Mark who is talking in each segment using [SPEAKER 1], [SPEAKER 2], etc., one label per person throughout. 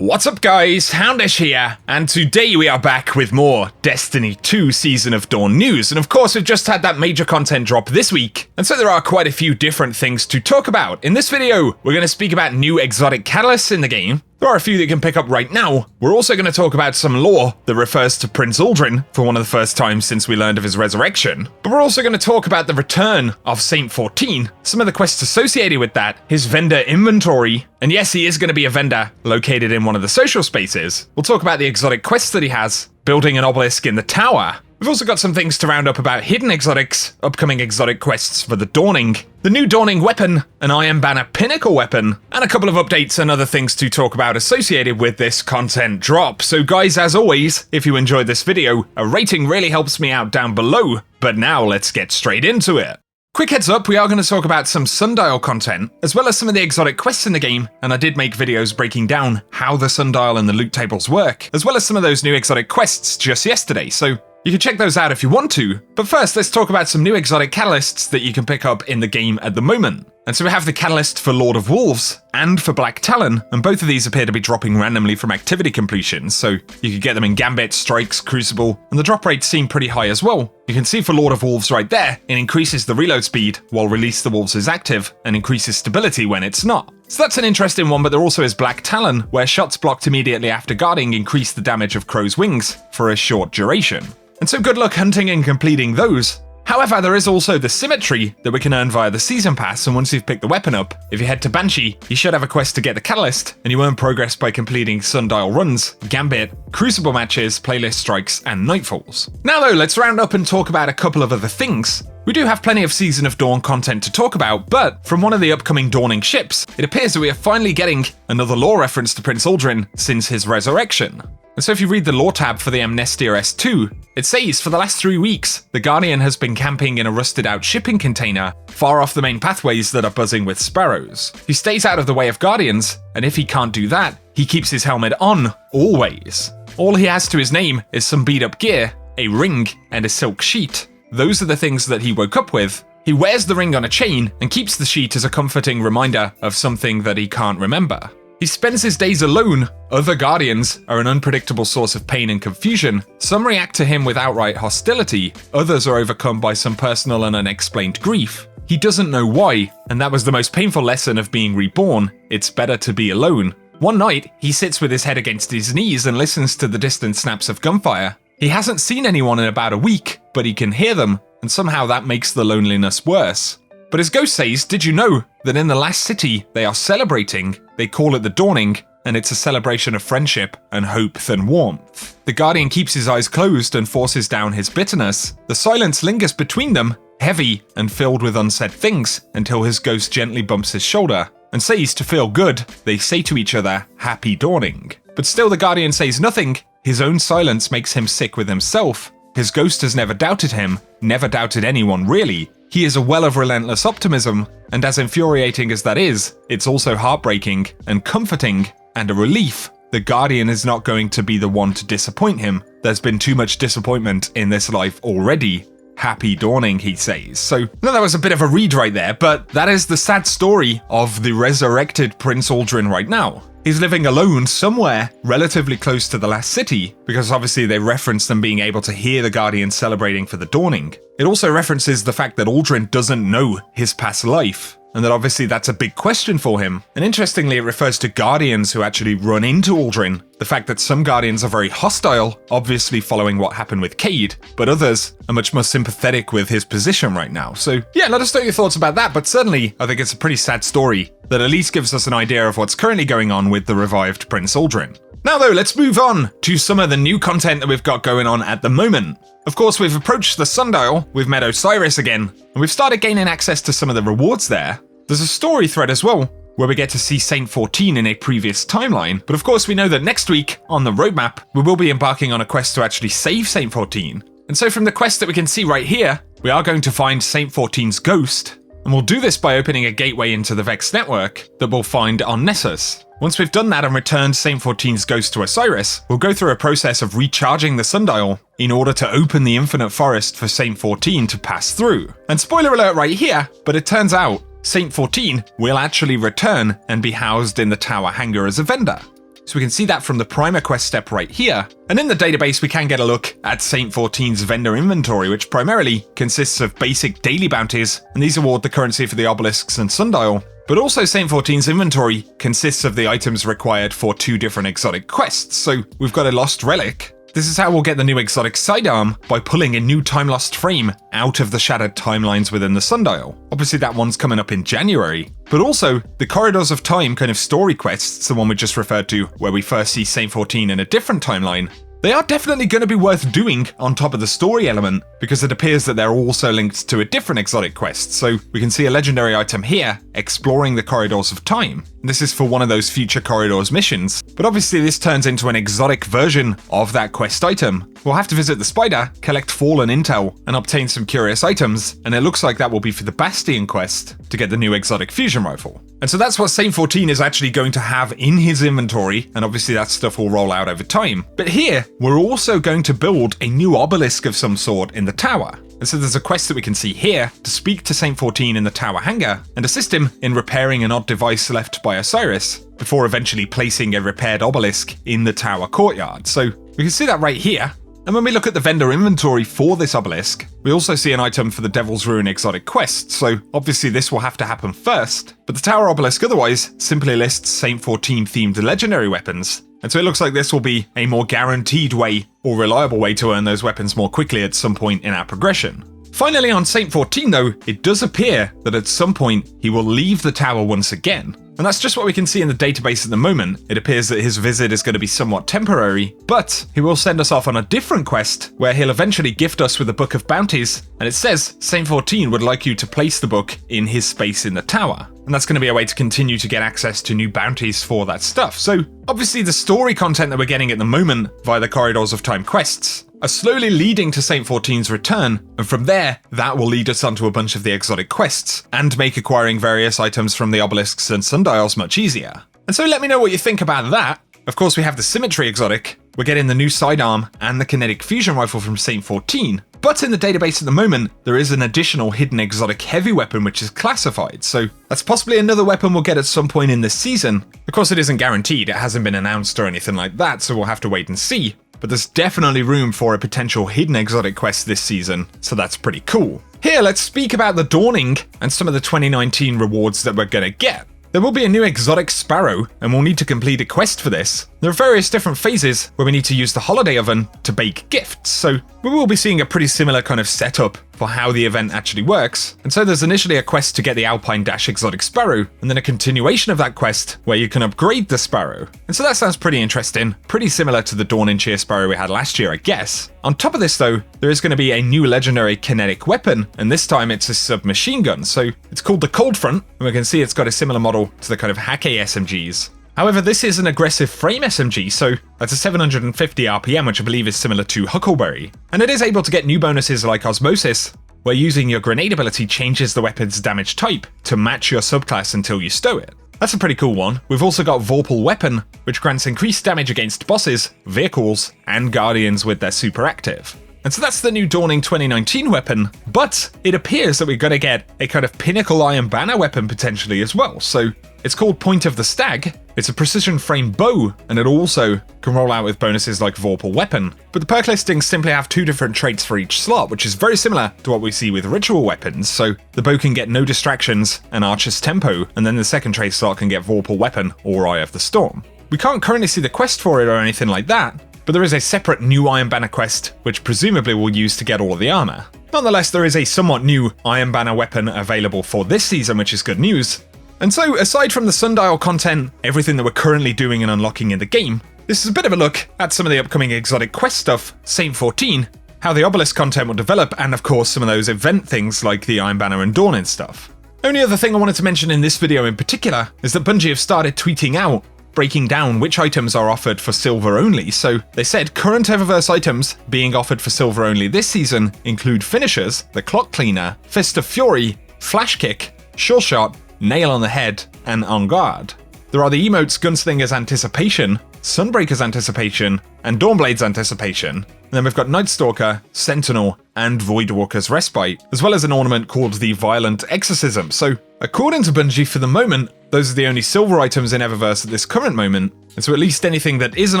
[SPEAKER 1] What's up guys, Houndish here, and today we are back with more Destiny 2 Season of Dawn news, and of course we've just had that major content drop this week, and so there are quite a few different things to talk about. In this video, we're going to speak about new exotic catalysts in the game. There are a few that you can pick up right now. We're also going to talk about some lore that refers to Prince Uldren for one of the first times since we learned of his resurrection. But we're also going to talk about the return of Saint 14, some of the quests associated with that, his vendor inventory, and yes, he is going to be a vendor located in one of the social spaces. We'll talk about the exotic quests that he has, building an obelisk in the tower. We've also got some things to round up about hidden exotics, upcoming exotic quests for the Dawning, the new Dawning weapon, an Iron Banner pinnacle weapon, and a couple of updates and other things to talk about associated with this content drop. So guys, as always, if you enjoyed this video, a rating really helps me out down below. But now let's get straight into it. Quick heads up, we are going to talk about some Sundial content, as well as some of the exotic quests in the game, and I did make videos breaking down how the Sundial and the loot tables work, as well as some of those new exotic quests just yesterday, so you can check those out if you want to. But first, let's talk about some new exotic catalysts that you can pick up in the game at the moment. And so we have the catalyst for Lord of Wolves and for Black Talon, and both of these appear to be dropping randomly from activity completions, so you can get them in Gambit, Strikes, Crucible, and the drop rates seem pretty high as well. You can see for Lord of Wolves right there, it increases the reload speed while Release the Wolves is active, and increases stability when it's not. So that's an interesting one, but there also is Black Talon, where shots blocked immediately after guarding increase the damage of Crow's wings for a short duration. And so good luck hunting and completing those. However, there is also the Symmetry that we can earn via the Season Pass, and once you've picked the weapon up, if you head to Banshee, you should have a quest to get the Catalyst, and you earn progress by completing Sundial runs, Gambit, Crucible matches, playlist strikes, and Nightfalls. Now though, let's round up and talk about a couple of other things. We do have plenty of Season of Dawn content to talk about, but from one of the upcoming Dawning ships, it appears that we are finally getting another lore reference to Prince Uldren since his resurrection. And so if you read the lore tab for the Amnestia S2, it says, for the last 3 weeks, the Guardian has been camping in a rusted out shipping container far off the main pathways that are buzzing with sparrows. He stays out of the way of Guardians, and if he can't do that, he keeps his helmet on, always. All he has to his name is some beat up gear, a ring, and a silk sheet. Those are the things that he woke up with. He wears the ring on a chain and keeps the sheet as a comforting reminder of something that he can't remember. He spends his days alone. Other Guardians are an unpredictable source of pain and confusion. Some react to him with outright hostility. Others are overcome by some personal and unexplained grief. He doesn't know why, and that was the most painful lesson of being reborn. It's better to be alone. One night, he sits with his head against his knees and listens to the distant snaps of gunfire. He hasn't seen anyone in about a week, but he can hear them, and somehow that makes the loneliness worse. But his ghost says, did you know that in the last city they are celebrating? They call it the Dawning, and it's a celebration of friendship and hope and warmth. The Guardian keeps his eyes closed and forces down his bitterness. The silence lingers between them, heavy and filled with unsaid things, until his ghost gently bumps his shoulder and says to feel good, they say to each other, Happy Dawning. But still the Guardian says nothing. His own silence makes him sick with himself. His ghost has never doubted him, never doubted anyone really. He is a well of relentless optimism, and as infuriating as that is, it's also heartbreaking and comforting and a relief. The Guardian is not going to be the one to disappoint him. There's been too much disappointment in this life already. Happy Dawning, he says. So, no, that was a bit of a read right there, but that is the sad story of the resurrected Prince Uldren right now. He's living alone somewhere relatively close to the last city, because obviously they reference them being able to hear the Guardian celebrating for the Dawning. It also references the fact that Uldren doesn't know his past life, and that obviously that's a big question for him. And interestingly, it refers to Guardians who actually run into Uldren. The fact that some Guardians are very hostile, obviously following what happened with Cade, but others are much more sympathetic with his position right now. So yeah, let us know your thoughts about that, but certainly I think it's a pretty sad story that at least gives us an idea of what's currently going on with the revived Prince Uldren. Now though, let's move on to some of the new content that we've got going on at the moment. Of course, we've approached the Sundial, we've met Osiris again, and we've started gaining access to some of the rewards there. There's a story thread as well, where we get to see Saint 14 in a previous timeline, but of course we know that next week, on the roadmap, we will be embarking on a quest to actually save Saint 14. And so from the quest that we can see right here, we are going to find Saint 14's ghost, and we'll do this by opening a gateway into the Vex network that we'll find on Nessus. Once we've done that and returned Saint 14's ghost to Osiris, we'll go through a process of recharging the Sundial in order to open the Infinite Forest for Saint 14 to pass through. And spoiler alert right here, but it turns out Saint 14 will actually return and be housed in the tower hangar as a vendor. So we can see that from the primer quest step right here. And in the database, we can get a look at Saint 14's vendor inventory, which primarily consists of basic daily bounties, and these award the currency for the obelisks and sundial. But also Saint 14's inventory consists of the items required for 2 different exotic quests. So we've got a lost relic. This is how we'll get the new exotic sidearm, by pulling a new time lost frame out of the shattered timelines within the sundial. Obviously that one's coming up in January. But also, the Corridors of Time kind of story quests, the one we just referred to, where we first see Saint 14 in a different timeline, they are definitely going to be worth doing on top of the story element, because it appears that they're also linked to a different exotic quest. So we can see a legendary item here, exploring the Corridors of Time. This is for one of those future Corridors missions, but obviously this turns into an exotic version of that quest item. We'll have to visit the spider, collect fallen intel, and obtain some curious items, and it looks like that will be for the Bastion quest to get the new exotic fusion rifle. And so that's what Saint 14 is actually going to have in his inventory, and obviously that stuff will roll out over time. But here, we're also going to build a new obelisk of some sort in the tower. And so there's a quest that we can see here to speak to Saint 14 in the tower hangar and assist him in repairing an odd device left by Osiris, before eventually placing a repaired obelisk in the tower courtyard. So we can see that right here. And when we look at the vendor inventory for this obelisk, we also see an item for the Devil's Ruin exotic quest, so obviously this will have to happen first, but the tower obelisk otherwise simply lists Saint 14 themed legendary weapons, and so it looks like this will be a more guaranteed way or reliable way to earn those weapons more quickly at some point in our progression. Finally, on Saint 14 though, it does appear that at some point he will leave the tower once again. And that's just what we can see in the database at the moment. It appears that his visit is going to be somewhat temporary, but he will send us off on a different quest where he'll eventually gift us with a book of bounties. And it says Saint 14 would like you to place the book in his space in the tower. And that's going to be a way to continue to get access to new bounties for that stuff. So obviously the story content that we're getting at the moment via the Corridors of Time quests are slowly leading to Saint 14's return, and from there, that will lead us onto a bunch of the exotic quests, and make acquiring various items from the obelisks and sundials much easier. And so let me know what you think about that. Of course, we have the Symmetry exotic, we're getting the new sidearm and the kinetic fusion rifle from Saint 14, but in the database at the moment, there is an additional hidden exotic heavy weapon which is classified, so that's possibly another weapon we'll get at some point in this season. Of course, it isn't guaranteed, it hasn't been announced or anything like that, so we'll have to wait and see. But there's definitely room for a potential hidden exotic quest this season, so that's pretty cool. Here, let's speak about the Dawning and some of the 2019 rewards that we're gonna get. There will be a new exotic sparrow, and we'll need to complete a quest for this. There are various different phases where we need to use the holiday oven to bake gifts, so we will be seeing a pretty similar kind of setup for how the event actually works. And so there's initially a quest to get the Alpine Dash exotic sparrow, and then a continuation of that quest where you can upgrade the sparrow. And so that sounds pretty interesting, pretty similar to the Dawn and Cheer sparrow we had last year, I guess. On top of this though, there is going to be a new legendary kinetic weapon, and this time it's a submachine gun, so it's called the Cold Front, and we can see it's got a similar model to the kind of Hake SMGs. However, this is an aggressive frame SMG, so that's a 750 RPM, which I believe is similar to Huckleberry. And it is able to get new bonuses like Osmosis, where using your grenade ability changes the weapon's damage type to match your subclass until you stow it. That's a pretty cool one. We've also got Vorpal Weapon, which grants increased damage against bosses, vehicles, and guardians with their super active. And so that's the new Dawning 2019 weapon, but it appears that we're going to get a kind of pinnacle Iron Banner weapon potentially as well. So it's called Point of the Stag, it's a precision frame bow, and it also can roll out with bonuses like Vorpal Weapon. But the perk listings simply have 2 different traits for each slot, which is very similar to what we see with ritual weapons. So the bow can get No Distractions and Archer's Tempo, and then the second trait slot can get Vorpal Weapon or Eye of the Storm. We can't currently see the quest for it or anything like that, but there is a separate new Iron Banner quest, which presumably we'll use to get all of the armor. Nonetheless, there is a somewhat new Iron Banner weapon available for this season, which is good news. And so, aside from the Sundial content, everything that we're currently doing and unlocking in the game, this is a bit of a look at some of the upcoming exotic quest stuff, Saint 14, how the Obelisk content will develop, and of course some of those event things like the Iron Banner and Dawn and stuff. Only other thing I wanted to mention in this video in particular is that Bungie have started tweeting out breaking down which items are offered for silver only. So they said current Eververse items being offered for silver only this season include Finishers, the Clock Cleaner, Fist of Fury, Flash Kick, Sure Shot, Nail on the Head, and On Guard. There are the emotes Gunslinger's Anticipation, Sunbreaker's Anticipation, and Dawnblade's Anticipation. And then we've got Nightstalker, Sentinel, and Voidwalker's Respite, as well as an ornament called the Violent Exorcism. So, according to Bungie for the moment, those are the only silver items in Eververse at this current moment, And so at least anything that isn't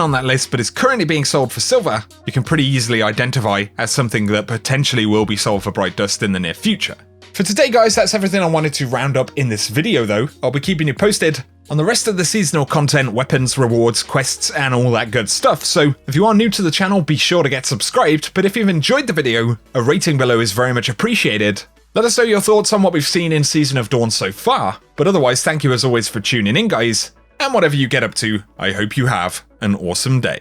[SPEAKER 1] on that list but is currently being sold for silver, you can pretty easily identify as something that potentially will be sold for bright dust in the near future. For today guys, that's everything I wanted to round up in this video though. I'll be keeping you posted on the rest of the seasonal content, weapons, rewards, quests, and all that good stuff. So if you are new to the channel, be sure to get subscribed, but if you've enjoyed the video, a rating below is very much appreciated. Let us know your thoughts on what we've seen in Season of Dawn so far, but otherwise thank you as always for tuning in guys, and whatever you get up to, I hope you have an awesome day.